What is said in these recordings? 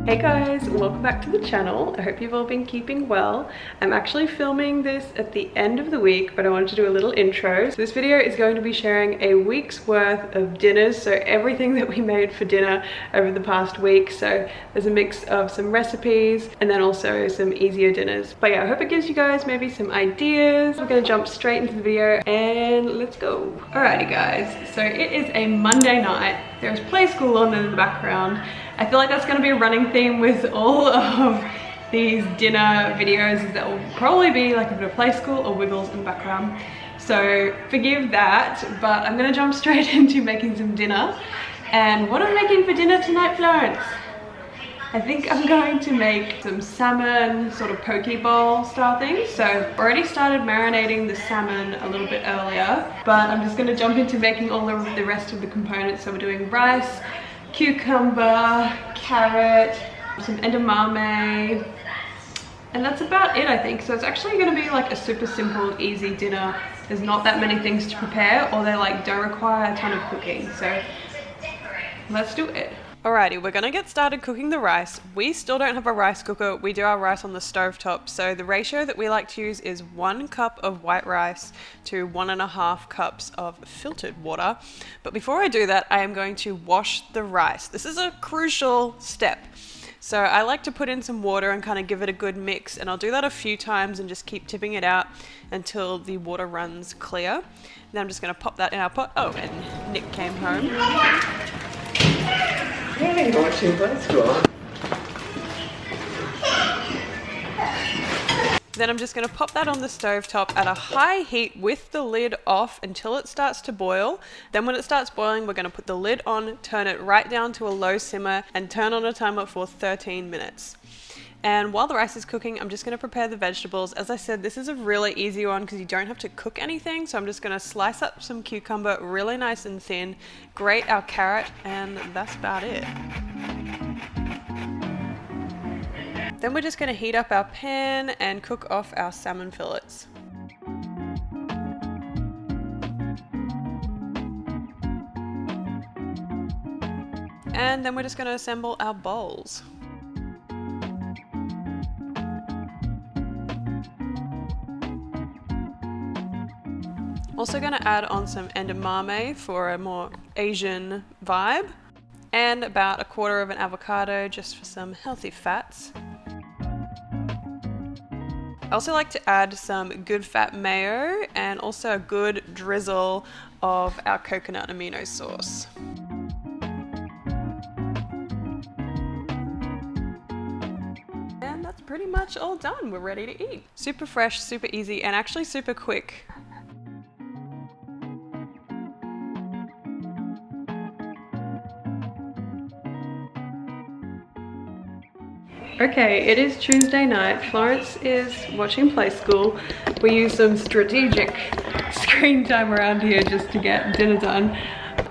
Hey guys, welcome back to the channel. I hope you've all been keeping well. I'm actually filming this at the end of the week, but I wanted to do a little intro. So this video is going to be sharing a week's worth of dinners, so everything that we made for dinner over the past week. So there's a mix of some recipes and then also some easier dinners. But yeah, I hope it gives you guys maybe some ideas. We're gonna jump straight into the video and let's go. Alrighty guys, so it is a Monday night. There's Play School on in the background. I feel like that's going to be a running theme with all of these dinner videos, is that will probably be like a bit of Play School or Wiggles in the background. So forgive that, but I'm going to jump straight into making some dinner. And what am I making for dinner tonight, Florence? I think I'm going to make some salmon sort of poke bowl style things. So already started marinating the salmon a little bit earlier, but I'm just going to jump into making all of the rest of the components. So we're doing rice, cucumber, carrot, some edamame, and that's about it, I think. So it's actually going to be like a super simple, easy dinner. There's not that many things to prepare, or they like don't require a ton of cooking. So let's do it. Alrighty, we're gonna get started cooking the rice. We still don't have a rice cooker. We do our rice on the stovetop. So the ratio that we like to use is 1 cup of white rice to 1.5 cups of filtered water. But before I do that, I am going to wash the rice. This is a crucial step. So I like to put in some water and kind of give it a good mix, and I'll do that a few times and just keep tipping it out until the water runs clear. Then I'm just gonna pop that in our pot. Oh, and Nick came home. Hey, watching Play School. Then I'm just going to pop that on the stovetop at a high heat with the lid off until it starts to boil. Then when it starts boiling, we're going to put the lid on, turn it right down to a low simmer, and turn on a timer for 13 minutes. And while the rice is cooking, I'm just going to prepare the vegetables. As I said, this is a really easy one because you don't have to cook anything. So I'm just going to slice up some cucumber really nice and thin, grate our carrot, and that's about it. Then we're just going to heat up our pan and cook off our salmon fillets. And then we're just going to assemble our bowls. Also going to add on some edamame for a more Asian vibe, and about 1/4 of an avocado just for some healthy fats. I also like to add some good fat mayo and also a good drizzle of our coconut amino sauce. And that's pretty much all done. We're ready to eat. Super fresh, super easy, and actually super quick. Okay, it is Tuesday night. Florence is watching Play School. We use some strategic screen time around here just to get dinner done.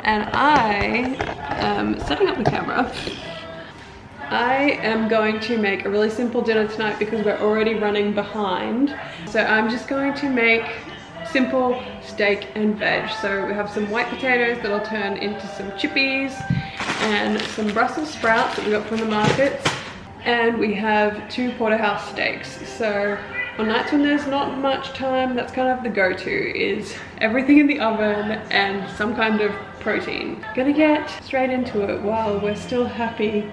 And I am setting up the camera. I am going to make a really simple dinner tonight because we're already running behind. So I'm just going to make simple steak and veg. So we have some white potatoes that I'll turn into some chippies, and some Brussels sprouts that we got from the markets. And we have 2 porterhouse steaks. So on nights when there's not much time, that's kind of the go-to, is everything in the oven and some kind of protein. Gonna get straight into it while we're still happy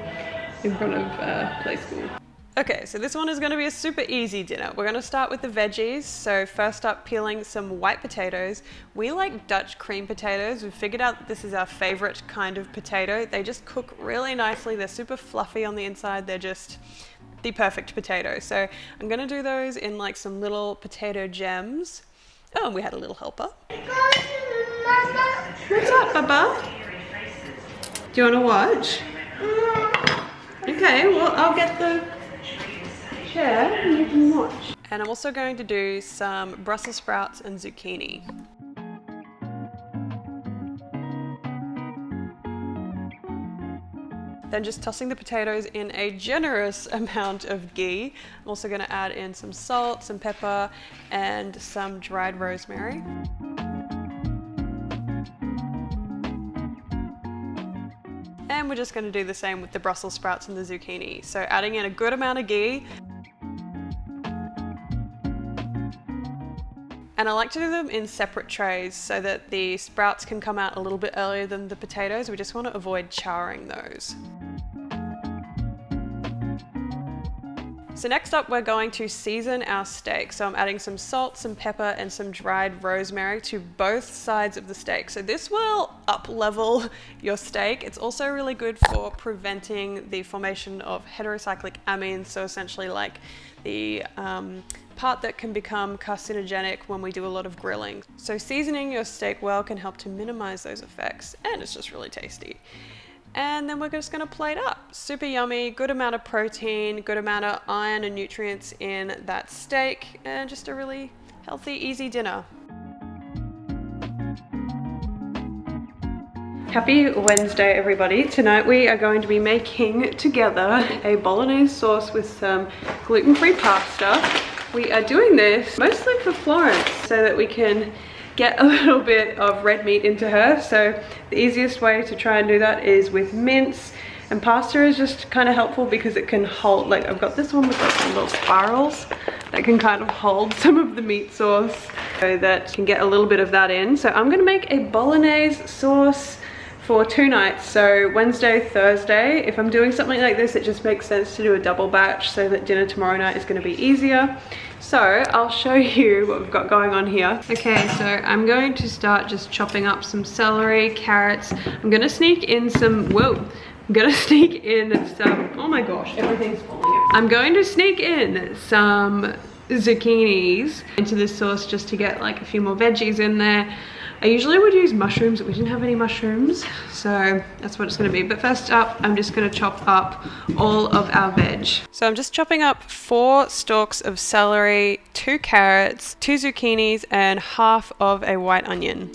in front of Play School. Okay, so this one is going to be a super easy dinner. We're going to start with the veggies. So first up, peeling some white potatoes. We like Dutch cream potatoes. We've figured out that this is our favorite kind of potato. They just cook really nicely. They're super fluffy on the inside. They're just the perfect potato. So I'm going to do those in like some little potato gems. Oh, and we had a little helper. What's up, Baba? Do you want to watch? Okay, well, I'll get the chair and you can watch. And I'm also going to do some Brussels sprouts and zucchini. Then just tossing the potatoes in a generous amount of ghee. I'm also going to add in some salt, some pepper, and some dried rosemary. And we're just going to do the same with the Brussels sprouts and the zucchini. So adding in a good amount of ghee. And I like to do them in separate trays so that the sprouts can come out a little bit earlier than the potatoes. We just want to avoid charring those. So next up, we're going to season our steak. So I'm adding some salt, some pepper, and some dried rosemary to both sides of the steak. So this will up-level your steak. It's also really good for preventing the formation of heterocyclic amines. So essentially like the part that can become carcinogenic when we do a lot of grilling. So seasoning your steak well can help to minimize those effects, and it's just really tasty. And then we're just gonna plate up. Super yummy, good amount of protein, good amount of iron and nutrients in that steak, and just a really healthy, easy dinner. Happy Wednesday, everybody. Tonight we are going to be making together a bolognese sauce with some gluten-free pasta. We are doing this mostly for Florence so that we can get a little bit of red meat into her. So the easiest way to try and do that is with mince, and pasta is just kind of helpful because it can hold, like I've got this one with like some little spirals that can kind of hold some of the meat sauce so that can get a little bit of that in. So I'm gonna make a bolognese sauce for 2 nights, so Wednesday, Thursday. If I'm doing something like this, it just makes sense to do a double batch so that dinner tomorrow night is going to be easier. So I'll show you what we've got going on here. Okay, so I'm going to start just chopping up some celery, carrots. I'm gonna sneak in some, oh my gosh, everything's falling. I'm going to sneak in some zucchinis into this sauce just to get like a few more veggies in there. I usually would use mushrooms, but we didn't have any mushrooms, so that's what it's going to be. But first up, I'm just going to chop up all of our veg. So I'm just chopping up 4 stalks of celery, 2 carrots, 2 zucchinis, and half of a white onion.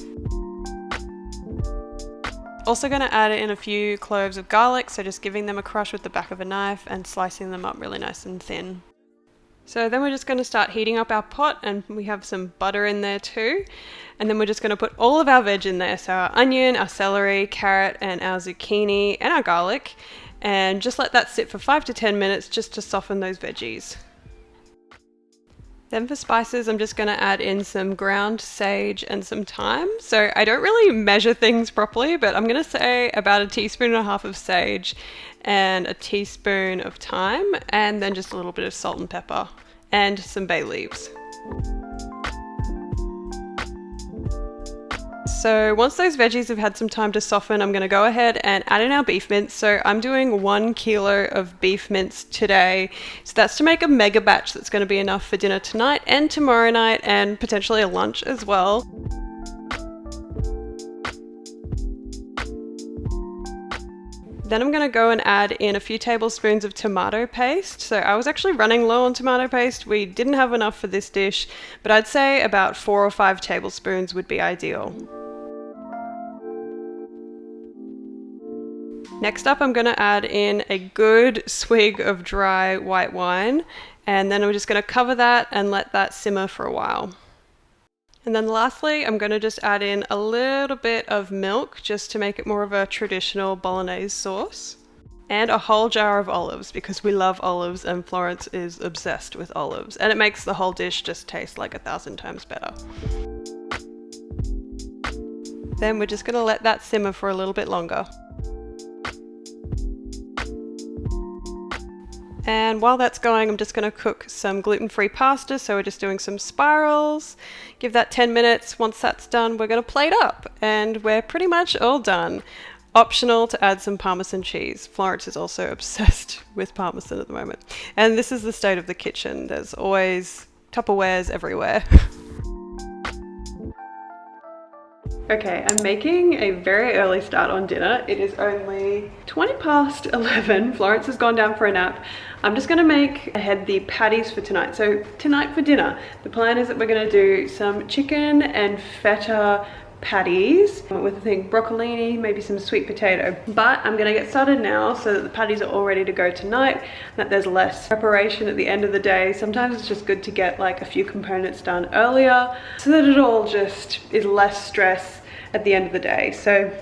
Also going to add in a few cloves of garlic, so just giving them a crush with the back of a knife and slicing them up really nice and thin. So then we're just going to start heating up our pot, and we have some butter in there too. And then we're just going to put all of our veg in there. So our onion, our celery, carrot, and our zucchini, and our garlic. And just let that sit for 5 to 10 minutes just to soften those veggies. Then for spices, I'm just going to add in some ground sage and some thyme. So I don't really measure things properly, but I'm going to say about 1.5 teaspoons of sage and 1 teaspoon of thyme, and then just a little bit of salt and pepper and some bay leaves. So once those veggies have had some time to soften, I'm going to go ahead and add in our beef mince. So I'm doing 1 kilo of beef mince today. So that's to make a mega batch that's going to be enough for dinner tonight and tomorrow night, and potentially a lunch as well. Then I'm going to go and add in a few tablespoons of tomato paste. So I was actually running low on tomato paste. We didn't have enough for this dish, but I'd say about 4 or 5 tablespoons would be ideal. Next up, I'm going to add in a good swig of dry white wine, and then I'm just going to cover that and let that simmer for a while. And then lastly, I'm going to just add in a little bit of milk just to make it more of a traditional bolognese sauce, and a whole jar of olives because we love olives and Florence is obsessed with olives, and it makes the whole dish just taste like 1,000 times better. Then we're just going to let that simmer for a little bit longer. And while that's going, I'm just going to cook some gluten-free pasta. So we're just doing some spirals. Give that 10 minutes. Once that's done, we're going to plate up, and we're pretty much all done. Optional to add some Parmesan cheese. Florence is also obsessed with Parmesan at the moment. And this is the state of the kitchen. There's always Tupperwares everywhere. Okay, I'm making a very early start on dinner. It is only 20 past 11. Florence has gone down for a nap. I'm just gonna make ahead the patties for tonight. So tonight for dinner, the plan is that we're gonna do some chicken and feta patties with, I think, broccolini, maybe some sweet potato. But I'm gonna get started now so that the patties are all ready to go tonight, that there's less preparation at the end of the day. Sometimes it's just good to get like a few components done earlier so that it all just is less stress at the end of the day. So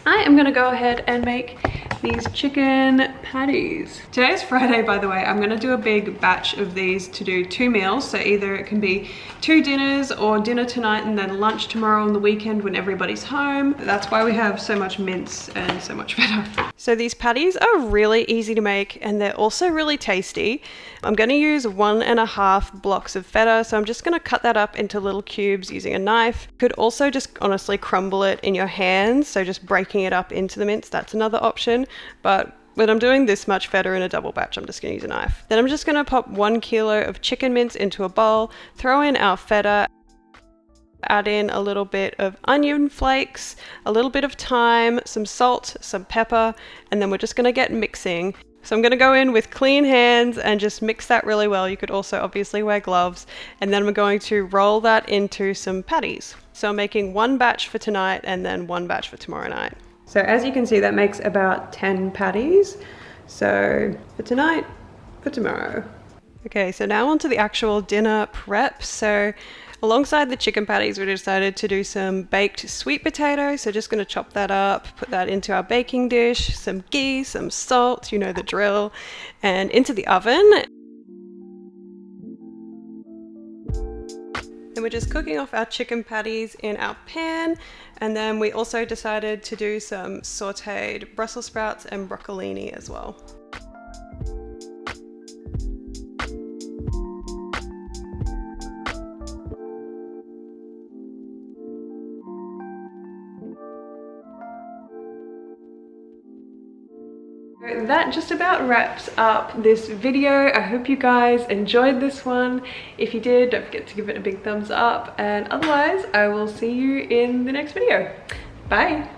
I am gonna go ahead and make these chicken patties. Today's Friday, by the way. I'm gonna do a big batch of these to do 2 meals. So either it can be 2 dinners or dinner tonight and then lunch tomorrow on the weekend when everybody's home. That's why we have so much mince and so much feta. So these patties are really easy to make and they're also really tasty. I'm gonna use 1.5 blocks of feta. So I'm just gonna cut that up into little cubes using a knife. You could also just honestly crumble it in your hands. So just breaking it up into the mince, that's another option. But when I'm doing this much feta in a double batch, I'm just going to use a knife. Then I'm just going to pop 1 kilo of chicken mince into a bowl, throw in our feta, add in a little bit of onion flakes, a little bit of thyme, some salt, some pepper, and then we're just going to get mixing. So I'm going to go in with clean hands and just mix that really well. You could also obviously wear gloves. And then we're going to roll that into some patties. So I'm making 1 batch for tonight and then 1 batch for tomorrow night. So as you can see, that makes about 10 patties. So for tonight, for tomorrow. Okay, so now on to the actual dinner prep. So alongside the chicken patties, we decided to do some baked sweet potato. So just gonna chop that up, put that into our baking dish, some ghee, some salt, you know the drill, and into the oven. Then we're just cooking off our chicken patties in our pan. And then we also decided to do some sauteed Brussels sprouts and broccolini as well. That just about wraps up this video. I hope you guys enjoyed this one. If you did, don't forget to give it a big thumbs up, and otherwise I will see you in the next video. Bye.